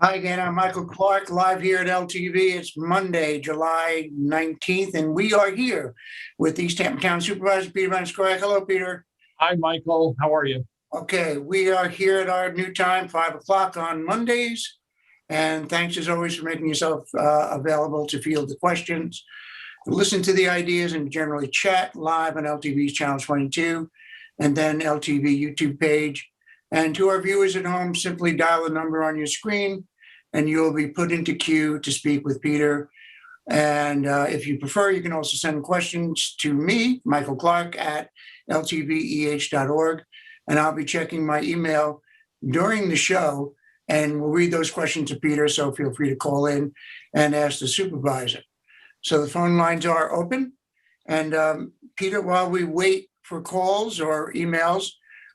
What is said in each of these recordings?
Hi again, I'm Michael Clark, live here at LTV. It's Monday, July 19th, and we are here with East Hampton Town Supervisor Peter Van Scoyoc. Hello, Peter. Hi, Michael. How are you? Okay, we are here at our new time, 5 o'clock on Mondays. And thanks as always for making yourself available to field the questions, listen to the ideas, and generally chat live on LTV's Channel 22 and then LTV YouTube page. And to our viewers at home, simply dial the number on your screen and you'll be put into queue to speak with Peter. And if you prefer, you can also send questions to me, Michael Clark, at ltveh.org. And I'll be checking my email during the show and we'll read those questions to Peter. So feel free to call in and ask the supervisor. So the phone lines are open. And Peter, while we wait for calls or emails,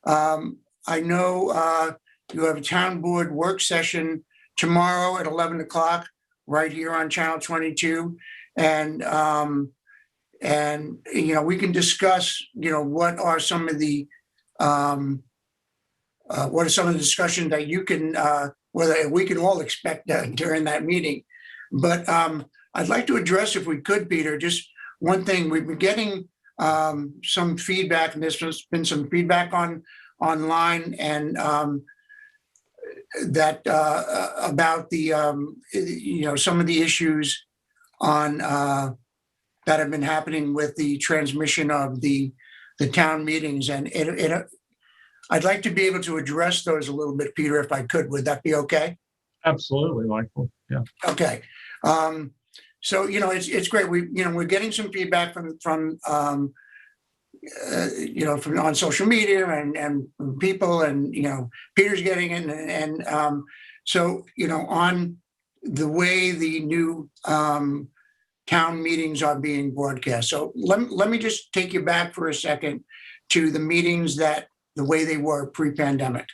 I know you have a town board work session tomorrow at 11 o'clock right here on Channel 22. And we can discuss, what are some of the discussions that you can, whether we can all expect during that meeting. But I'd like to address, if we could, Peter, just one thing. We've been getting some feedback, and there's been some feedback online, and that about the some of the issues on that have been happening with the transmission of the town meetings, and I'd like to be able to address those a little bit, Peter, if I could. Would that be okay? Absolutely, Michael. Yeah. Okay. So it's great. We're getting some feedback from on social media and people, and Peter's getting it, and so on the way the new town meetings are being broadcast. So let me just take you back for a second to the meetings that the way they were pre-pandemic.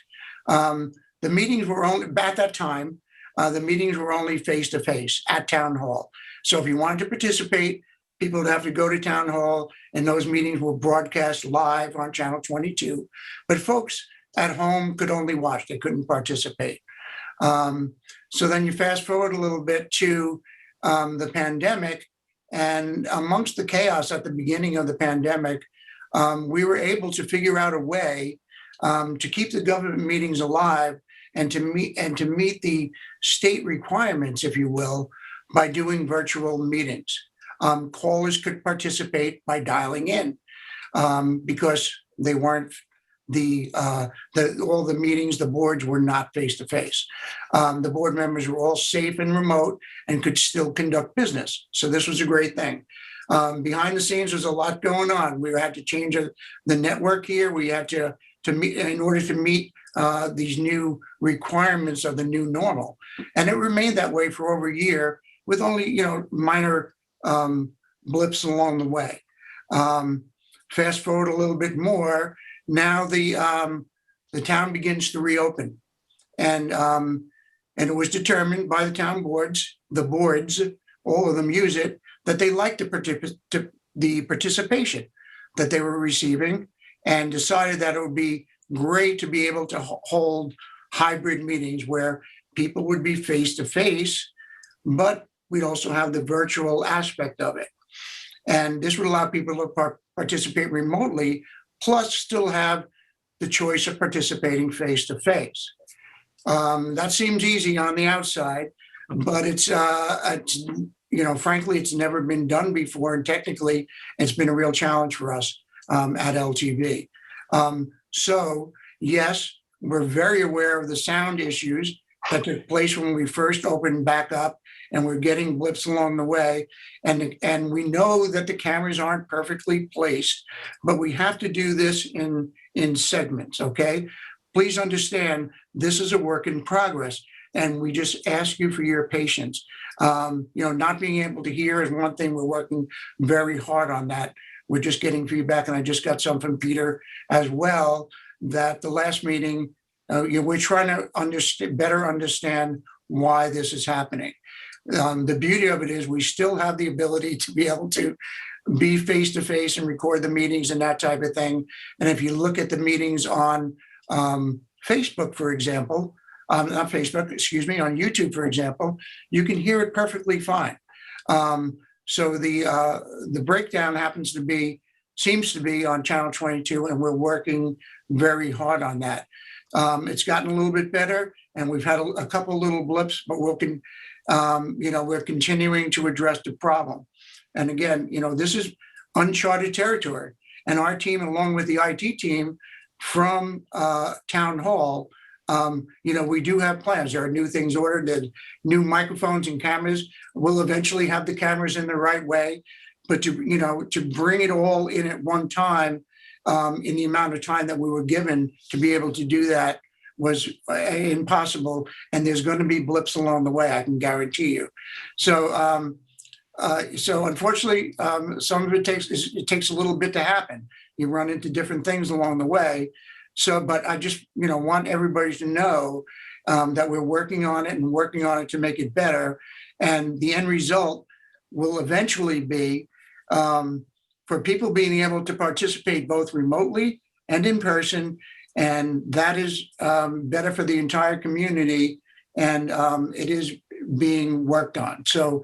The meetings were only at that time. The meetings were only face-to-face at town hall. So if you wanted to participate, people would have to go to town hall, and those meetings were broadcast live on Channel 22. But folks at home could only watch; they couldn't participate. So then you fast forward a little bit to the pandemic, and amongst the chaos at the beginning of the pandemic, we were able to figure out a way to keep the government meetings alive and to meet the state requirements, if you will, by doing virtual meetings. Callers could participate by dialing in because they weren't all the meetings, the boards were not face to face. The board members were all safe and remote and could still conduct business. So this was a great thing. Behind the scenes, there's a lot going on. We had to change the network here. We had to meet in order to meet these new requirements of the new normal, and it remained that way for over a year with only minor blips along the way. Fast forward a little bit more. Now the town begins to reopen, and it was determined by the town boards. The boards, all of them, use it, that they liked the participation that they were receiving, and decided that it would be great to be able to hold hybrid meetings where people would be face to face, but we'd also have the virtual aspect of it. And this would allow people to participate remotely, plus still have the choice of participating face to face. That seems easy on the outside, but it's frankly, it's never been done before. And technically, it's been a real challenge for us at LTV. So yes, we're very aware of the sound issues that took place when we first opened back up, and we're getting blips along the way. And we know that the cameras aren't perfectly placed, but we have to do this in segments, okay? Please understand, this is a work in progress, and we just ask you for your patience. Not being able to hear is one thing. We're working very hard on that. We're just getting feedback, and I just got some from Peter as well, that the last meeting, we're trying to better understand why this is happening. The beauty of it is we still have the ability to be able to be face to face and record the meetings and that type of thing. And if you look at the meetings on Facebook, for example, not Facebook, excuse me, on YouTube, for example, you can hear it perfectly fine. So the breakdown seems to be on channel 22, and we're working very hard on that. It's gotten a little bit better, and we've had a couple little blips, but we're continuing to address the problem. And again, this is uncharted territory, and our team, along with the IT team from Town Hall, we do have plans. There are new things ordered. There's new microphones and cameras. We'll eventually have the cameras in the right way, but to bring it all in at one time, in the amount of time that we were given to be able to do that was impossible. And there's going to be blips along the way, I can guarantee you. So unfortunately, some of it takes a little bit to happen. You run into different things along the way. So, but I just, want everybody to know that we're working on it to make it better. And the end result will eventually be for people being able to participate both remotely and in person. And that is better for the entire community. And it is being worked on. So,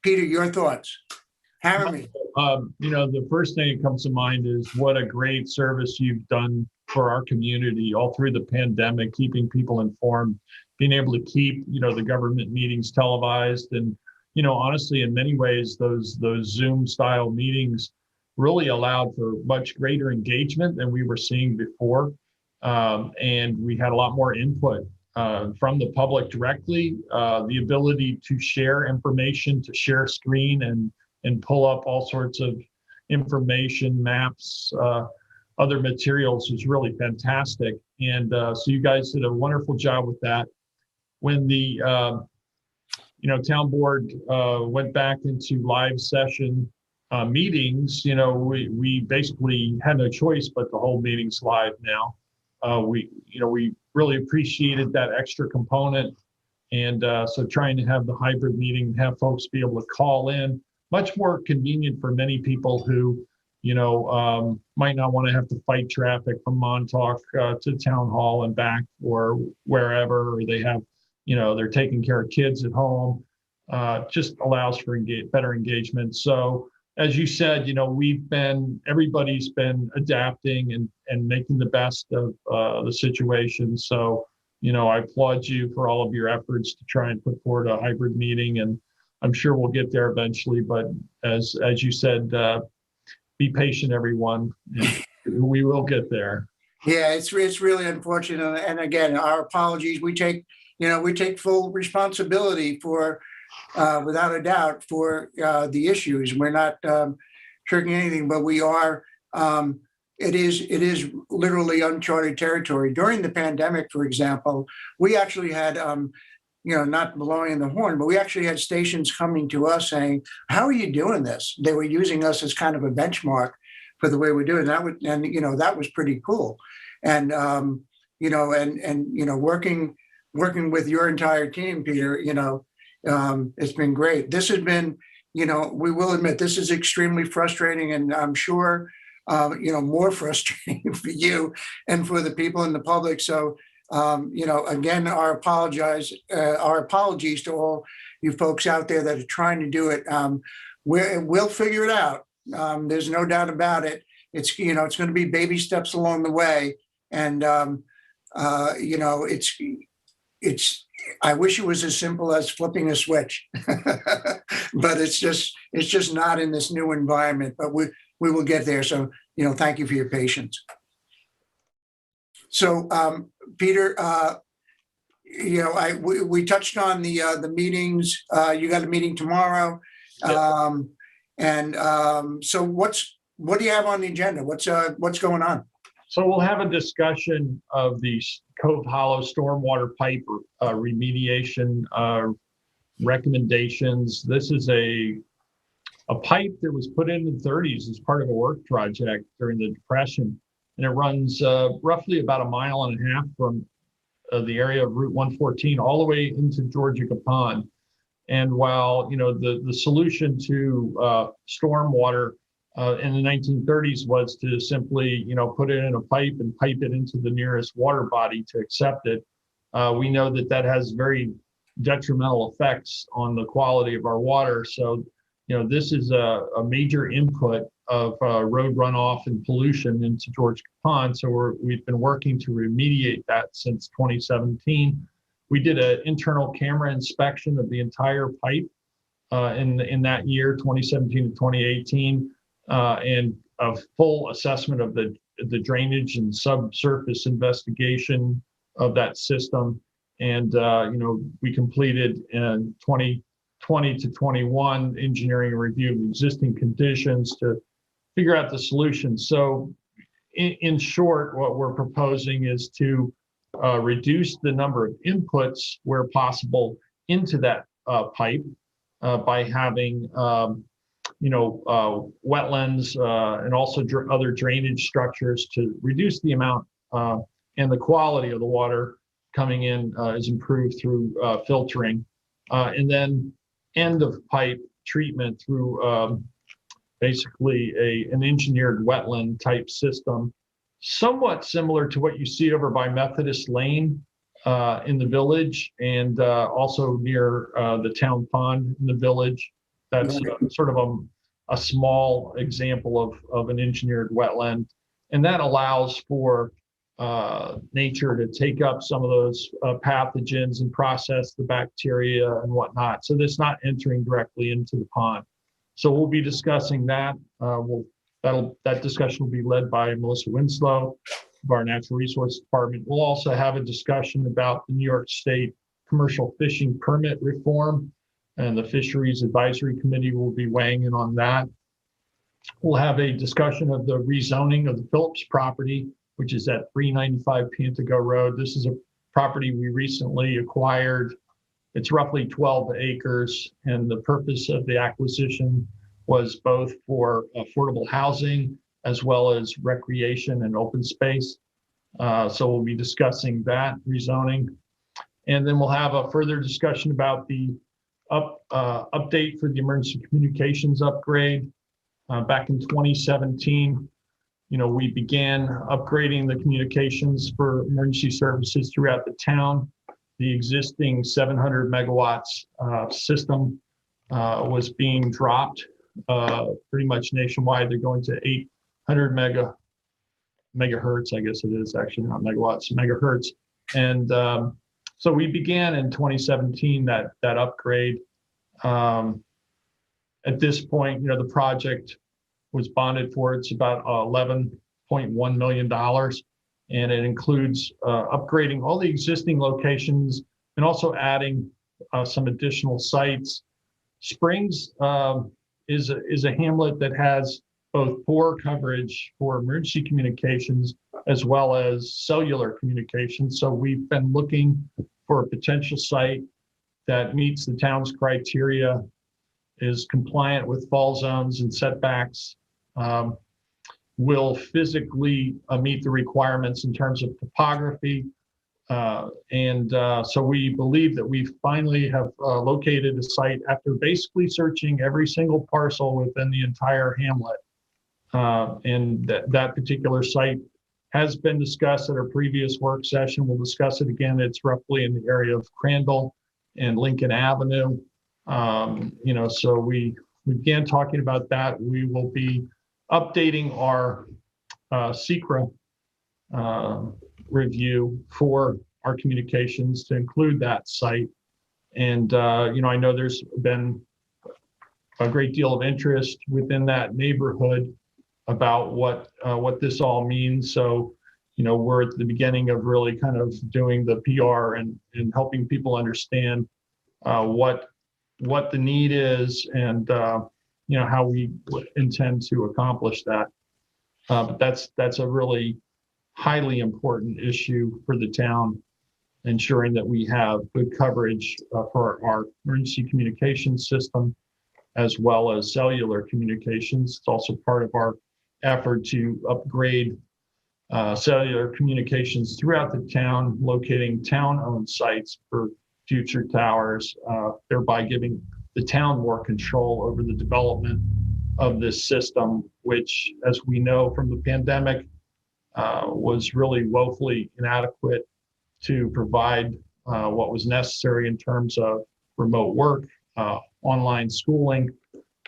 Peter, your thoughts? Hammer me. The first thing that comes to mind is what a great service you've done for our community all through the pandemic, keeping people informed, being able to keep, the government meetings televised. And, honestly, in many ways, those Zoom style meetings really allowed for much greater engagement than we were seeing before. And we had a lot more input from the public directly, the ability to share information, to share screen and pull up all sorts of information, maps, other materials is really fantastic. And so you guys did a wonderful job with that. When the town board went back into live session meetings, we basically had no choice but to hold meetings live now. We really appreciated that extra component. And so trying to have the hybrid meeting, have folks be able to call in, much more convenient for many people who, might not want to have to fight traffic from Montauk to Town Hall and back or wherever, or they have, they're taking care of kids at home. Just allows for better engagement. So as you said, everybody's been adapting and making the best of the situation. So, I applaud you for all of your efforts to try and put forward a hybrid meeting, and I'm sure we'll get there eventually. But as you said, be patient, everyone. We will get there. Yeah, it's really unfortunate. And again, our apologies. We take full responsibility for, without a doubt, for the issues. We're not tricking anything, but we are. It is literally uncharted territory. During the pandemic, for example, we actually had, not blowing the horn, but we actually had stations coming to us saying, "How are you doing this?" They were using us as kind of a benchmark for the way we're doing that. That was pretty cool. And working with your entire team, Peter, it's been great. This has been, we will admit, this is extremely frustrating, and I'm sure, more frustrating for you and for the people in the public. So, again, our apologies to all you folks out there that are trying to do it. We'll figure it out. There's no doubt about it. It's going to be baby steps along the way, and it's. I wish it was as simple as flipping a switch, but it's just not in this new environment. But we will get there. So thank you for your patience. So Peter, we touched on the meetings. You got a meeting tomorrow, so what do you have on the agenda? What's going on? So we'll have a discussion of the Cove Hollow stormwater pipe remediation recommendations. This is a pipe that was put in the 30s as part of a work project during the Depression, and it runs roughly about 1.5 miles from the area of Route 114 all the way into Georgia Pond. And while the solution to stormwater in the 1930s was to simply, put it in a pipe and pipe it into the nearest water body to accept it. we know that that has very detrimental effects on the quality of our water. So, this is a major input of road runoff and pollution into George Pond. So we've been working to remediate that since 2017. We did an internal camera inspection of the entire pipe in that year, 2017 to 2018, and a full assessment of the drainage and subsurface investigation of that system. And, we completed in 2020 to 21 engineering review of existing conditions to figure out the solution. So in short, what we're proposing is to reduce the number of inputs where possible into that pipe by having, wetlands and also other drainage structures to reduce the amount and the quality of the water coming in is improved through filtering. And then end of pipe treatment through basically an engineered wetland type system, somewhat similar to what you see over by Methodist Lane in the village, and also near the town pond in the village. That's sort of a small example of an engineered wetland. And that allows for nature to take up some of those pathogens and process the bacteria and whatnot. So that's not entering directly into the pond. So we'll be discussing that. That discussion will be led by Melissa Winslow of our Natural Resources Department. We'll also have a discussion about the New York State commercial fishing permit reform, and the Fisheries Advisory Committee will be weighing in on that. We'll have a discussion of the rezoning of the Phillips property, which is at 395 Pantago Road. This is a property we recently acquired. It's roughly 12 acres, and the purpose of the acquisition was both for affordable housing as well as recreation and open space. So we'll be discussing that rezoning. And then we'll have a further discussion about the update for the emergency communications upgrade. Back in 2017, we began upgrading the communications for emergency services throughout the town. The existing 700 megawatts system was being dropped pretty much nationwide. They're going to 800 megahertz, I guess it is actually, not megawatts, megahertz. And so we began in 2017 that upgrade. At this point, the project was bonded for. It's about $11.1 million. And it includes upgrading all the existing locations and also adding some additional sites. Springs is a hamlet that has both poor coverage for emergency communications as well as cellular communications. So we've been looking for a potential site that meets the town's criteria, is compliant with fall zones and setbacks, will physically meet the requirements in terms of topography. So we believe that we finally have located a site after basically searching every single parcel within the entire hamlet. And that particular site has been discussed at our previous work session. We'll discuss it again. It's roughly in the area of Crandall and Lincoln Avenue. So we began talking about that. We will be updating our SECRA review for our communications to include that site. And, I know there's been a great deal of interest within that neighborhood about what this all means. So, we're at the beginning of really kind of doing the PR and helping people understand what the need is and, how we intend to accomplish that. But that's a really highly important issue for the town, ensuring that we have good coverage for our emergency communication system, as well as cellular communications. It's also part of our effort to upgrade cellular communications throughout the town, locating town-owned sites for future towers, thereby giving the town more control over the development of this system, which, as we know from the pandemic, was really woefully inadequate to provide what was necessary in terms of remote work, online schooling,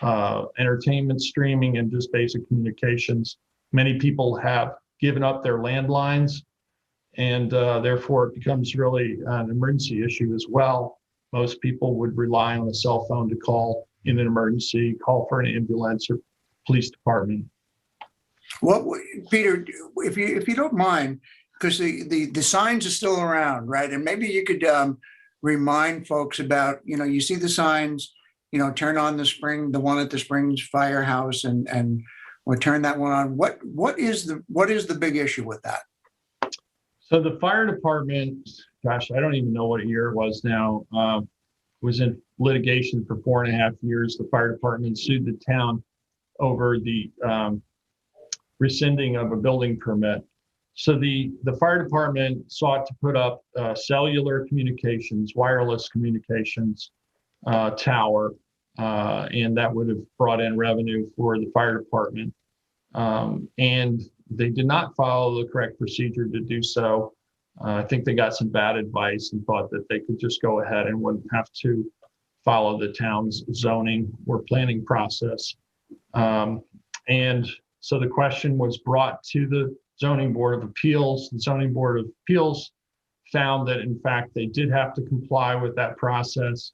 entertainment streaming, and just basic communications. Many people have given up their landlines, and therefore it becomes really an emergency issue as well. Most people would rely on a cell phone to call in an emergency, call for an ambulance or police department. Well, Peter, if you don't mind, because the signs are still around, right? And maybe you could remind folks about, you see the signs, turn on the one at the Springs Firehouse and or turn that one on. What is the big issue with that? So the fire department, gosh, I don't even know what year it was now, was in litigation for 4.5 years. The fire department sued the town over the rescinding of a building permit. So the fire department sought to put up cellular communications, wireless communications tower, and that would have brought in revenue for the fire department. And they did not follow the correct procedure to do so. I think they got some bad advice and thought that they could just go ahead and wouldn't have to follow the town's zoning or planning process. And so the question was brought to the Zoning Board of Appeals. The Zoning Board of Appeals found that in fact they did have to comply with that process,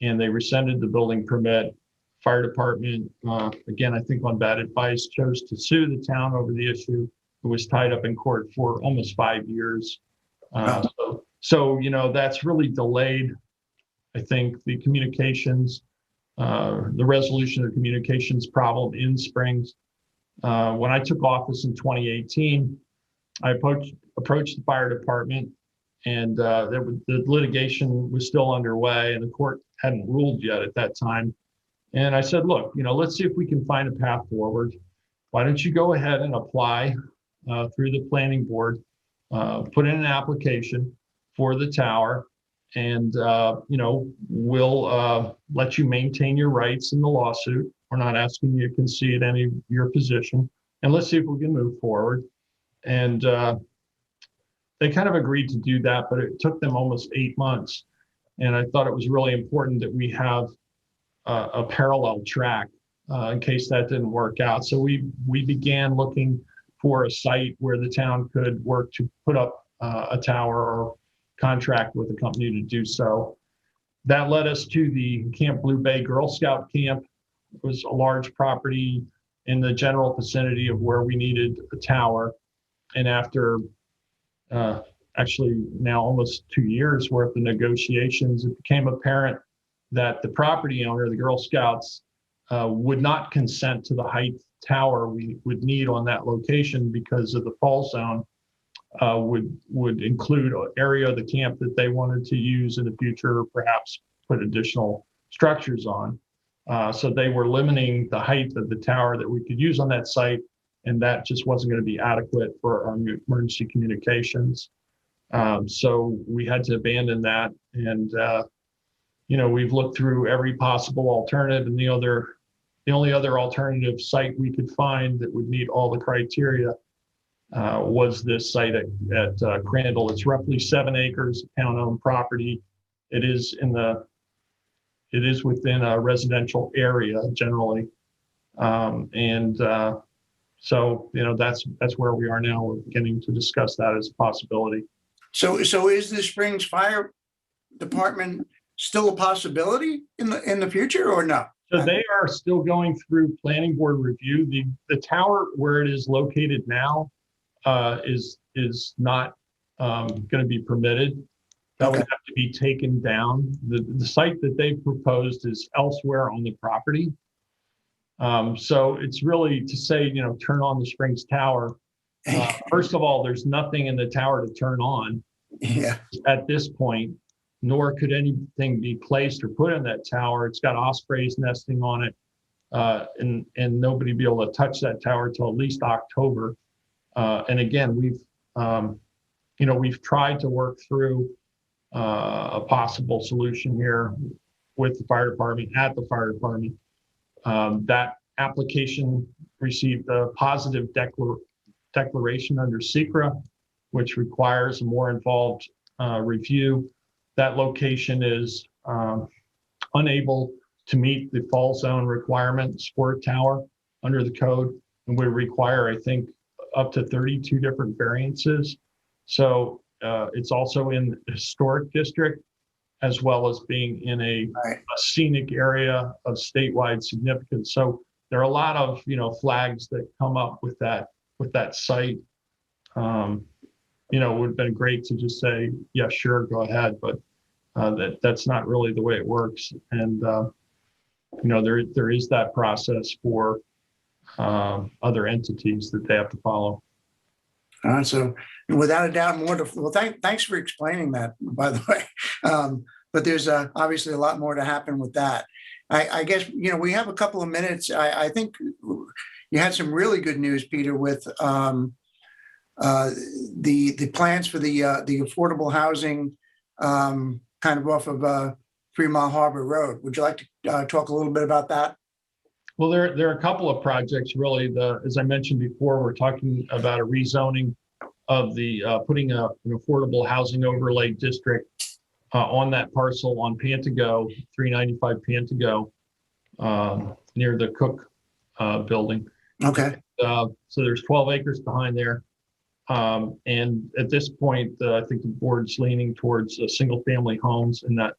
and they rescinded the building permit. Fire department, again, I think on bad advice, chose to sue the town over the issue. It was tied up in court for almost 5 years. So that's really delayed, I think, the communications, the resolution of the communications problem in Springs. When I took office in 2018, I approached the fire department, and the litigation was still underway, and the court hadn't ruled yet at that time. And I said, look, let's see if we can find a path forward. Why don't you go ahead and apply through the planning board, put in an application for the tower, and we'll let you maintain your rights in the lawsuit. We're not asking you to concede any of your position, and let's see if we can move forward. And they kind of agreed to do that, but it took them almost 8 months. And I thought it was really important that we have a parallel track in case that didn't work out. So we began looking for a site where the town could work to put up a tower or contract with a company to do so. That led us to the Camp Blue Bay Girl Scout camp. It was a large property in the general vicinity of where we needed a tower. And after actually now almost 2 years worth of negotiations, it became apparent that the property owner, the Girl Scouts, would not consent to the height tower we would need on that location because of the fall zone would include an area of the camp that they wanted to use in the future, perhaps put additional structures on. So they were limiting the height of the tower that we could use on that site, and that just wasn't going to be adequate for our emergency communications. So we had to abandon that, and we've looked through every possible alternative, and the only other alternative site we could find that would meet all the criteria was this site at Crandall. It's roughly 7 acres of town-owned property. It is within a residential area generally, so that's where we are now. We're beginning to discuss that as a possibility. So is the Springs Fire Department still a possibility in the future, or no? So they are still going through planning board review. The tower where it is located now is not going to be permitted. That would have to be taken down. The site that they proposed is elsewhere on the property. So it's really to say, turn on the Springs Tower. First of all, there's nothing in the tower to turn on at this point, nor could anything be placed or put in that tower. It's got ospreys nesting on it, and nobody be able to touch that tower till at least October. And again, we've tried to work through a possible solution here with the fire department, at the fire department. That application received a positive declaration under SECRA, which requires a more involved review that location is unable to meet the fall zone requirement sport tower under the code, and we require, I think, up to 32 different variances. So it's also in the historic district, as well as being in a scenic area of statewide significance. So there are a lot of flags that come up with that site. It would have been great to just say, yeah, sure, go ahead, but that's not really the way it works. And there is that process for other entities that they have to follow. So without a doubt, more to, well, thanks for explaining that, by the way. But there's obviously a lot more to happen with that. I guess, we have a couple of minutes. I think you had some really good news, Peter, with the plans for the affordable housing kind of off of 3 Mile Harbor Road. Would you like to talk a little bit about that? Well, there are a couple of projects, really. As I mentioned before, we're talking about a rezoning of the putting an affordable housing overlay district on that parcel on Pantago, 395 Pantago, near the Cook building. Okay. So there's 12 acres behind there. And at this point, I think the board's leaning towards single family homes in that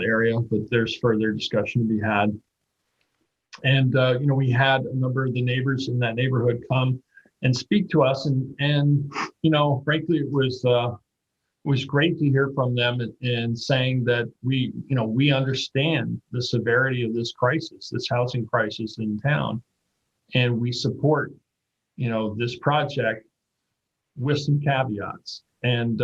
area, but there's further discussion to be had. And we had a number of the neighbors in that neighborhood come and speak to us, and frankly, it was great to hear from them and saying that we understand the severity of this crisis, this housing crisis in town, and we support this project with some caveats. And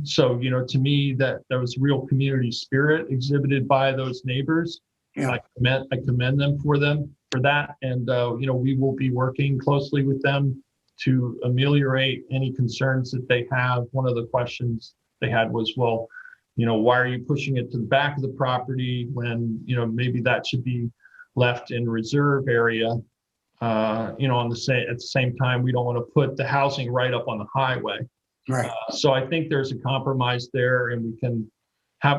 so to me, that was real community spirit exhibited by those neighbors. Yeah. I commend them for that. And, we will be working closely with them to ameliorate any concerns that they have. One of the questions they had was, well, why are you pushing it to the back of the property when, maybe that should be left in reserve area? At the same time, we don't want to put the housing right up on the highway. Right. So I think there's a compromise there, and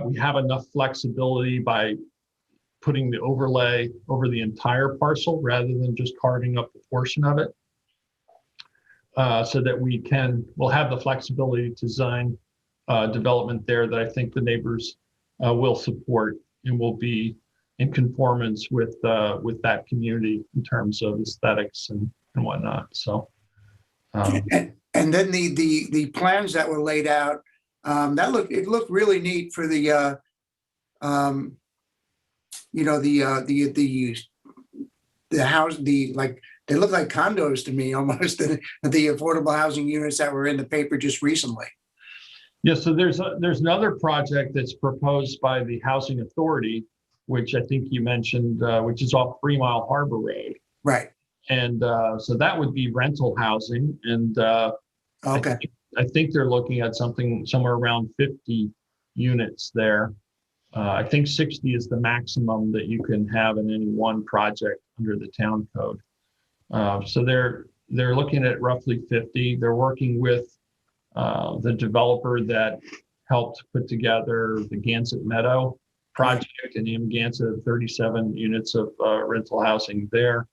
we have enough flexibility by putting the overlay over the entire parcel rather than just carving up a portion of it, so that we'll have the flexibility to design development there that I think the neighbors will support and will be in conformance with that community in terms of aesthetics and whatnot. So, and then the plans that were laid out, it looked really neat for the the house, they look like condos to me almost, the affordable housing units that were in the paper just recently. Yeah, so there's another project that's proposed by the Housing Authority, which I think you mentioned, which is off 3 Mile Harbor Road. Right. And so that would be rental housing. And okay. I think they're looking at somewhere around 50 units there. I think 60 is the maximum that you can have in any one project under the town code. So they're looking at roughly 50. They're working with the developer that helped put together the Gansett Meadow project, and Gansett 37 units of rental housing there.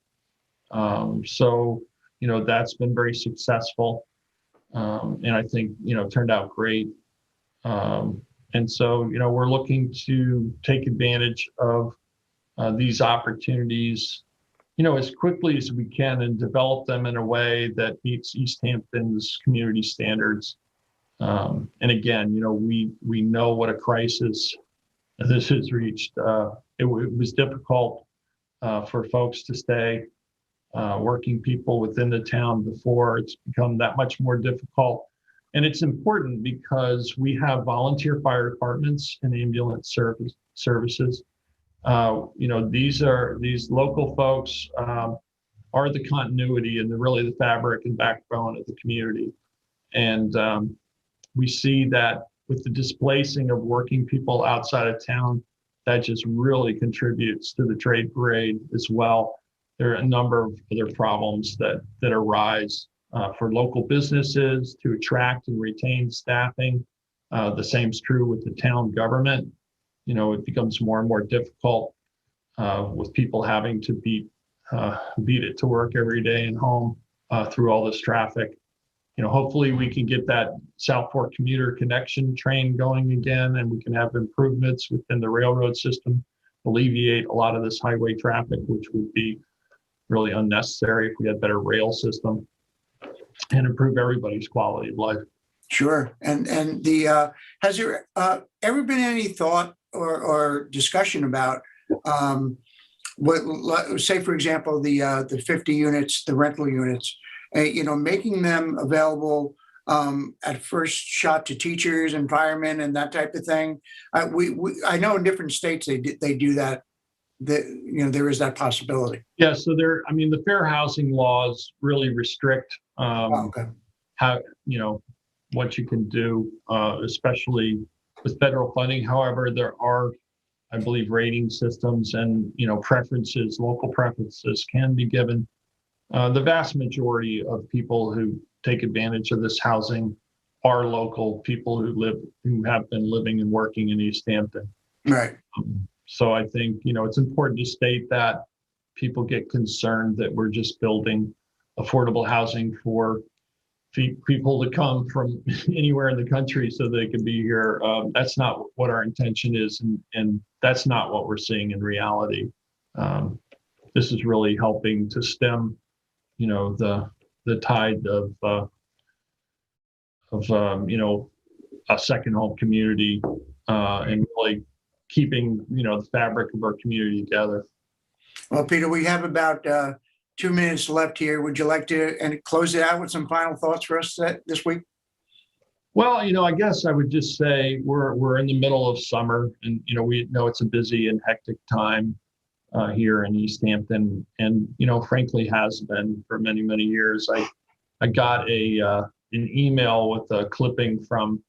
So that's been very successful, and I think turned out great. And so we're looking to take advantage of these opportunities as quickly as we can and develop them in a way that meets East Hampton's community standards. And again, we know what a crisis this has reached. It was difficult for folks to stay, working people within the town before. It's become that much more difficult. And it's important because we have volunteer fire departments and ambulance services. These local folks are the continuity and really the fabric and backbone of the community. And we see that with the displacing of working people outside of town, that just really contributes to the trade parade as well. There are a number of other problems that arise for local businesses to attract and retain staffing, The same's true with the town government. It becomes more and more difficult with people having to beat it to work every day and home through all this traffic. Hopefully we can get that Southport commuter connection train going again, and we can have improvements within the railroad system, alleviate a lot of this highway traffic, which would be really unnecessary if we had better rail system, and improve everybody's quality of life. Sure. And has there ever been any thought or discussion about say, for example, the 50 units, the rental units, making them available at first shot to teachers and firemen and that type of thing? I know in different states they do that. There is that possibility. Yeah. So the fair housing laws really restrict Okay. how, what you can do, especially with federal funding. However, there are, I believe, rating systems and, preferences, local preferences can be given. The vast majority of people who take advantage of this housing are local people who have been living and working in East Hampton. Right. So I think, it's important to state that people get concerned that we're just building affordable housing for people to come from anywhere in the country so they can be here. That's not what our intention is, and that's not what we're seeing in reality. This is really helping to stem, the tide of a second home community, and really keeping, the fabric of our community together. Well, Peter, we have about 2 minutes left here. Would you like to close it out with some final thoughts for us this week? Well, I guess I would just say we're in the middle of summer, and we know it's a busy and hectic time here in East Hampton, and frankly has been for many, many years. I got an email with a clipping from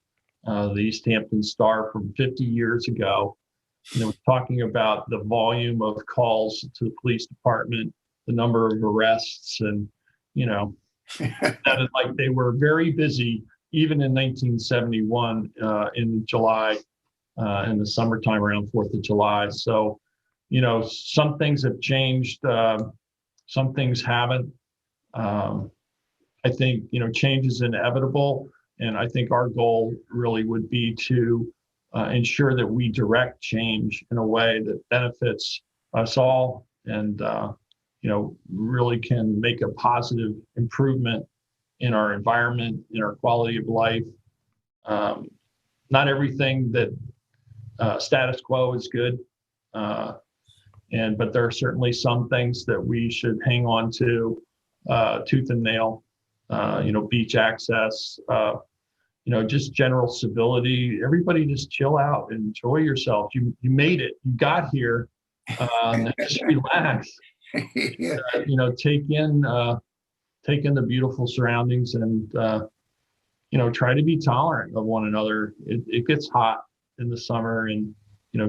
the East Hampton Star from 50 years ago. And it was talking about the volume of calls to the police department, the number of arrests, and that is like they were very busy even in 1971 in July, in the summertime around 4th of July. So some things have changed, some things haven't. I think change is inevitable, and I think our goal really would be to ensure that we direct change in a way that benefits us all, and really can make a positive improvement in our environment, in our quality of life. Not everything that status quo is good, but there are certainly some things that we should hang on to tooth and nail. Beach access, just general civility. Everybody just chill out and enjoy yourself. You made it. You got here. Just relax. Yeah. Take in the beautiful surroundings, and try to be tolerant of one another. It gets hot in the summer, and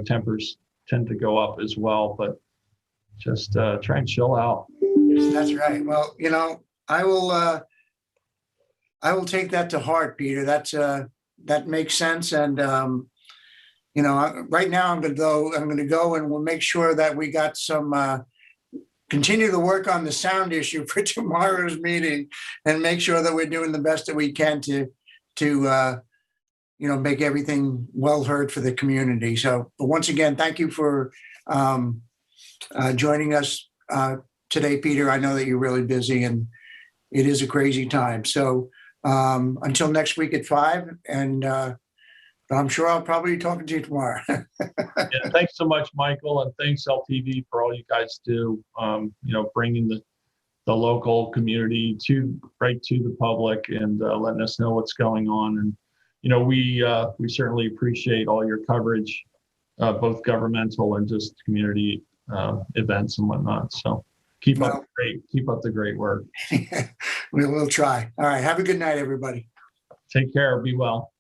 tempers tend to go up as well. But just try and chill out. That's right. Well, I will take that to heart, Peter. That makes sense. And right now I'm going to go and we'll make sure that we got some. Continue to work on the sound issue for tomorrow's meeting, and make sure that we're doing the best that we can to make everything well heard for the community. So, but once again, thank you for joining us today, Peter. I know that you're really busy, and it is a crazy time. So until next week at 5, and I'm sure I'll probably be talking to you tomorrow. Yeah, thanks so much, Michael, and thanks LTV for all you guys do. Bringing the local community right to the public, and letting us know what's going on. And we certainly appreciate all your coverage, both governmental and just community events and whatnot. So keep up the great work. We'll try. All right. Have a good night, everybody. Take care. Be well.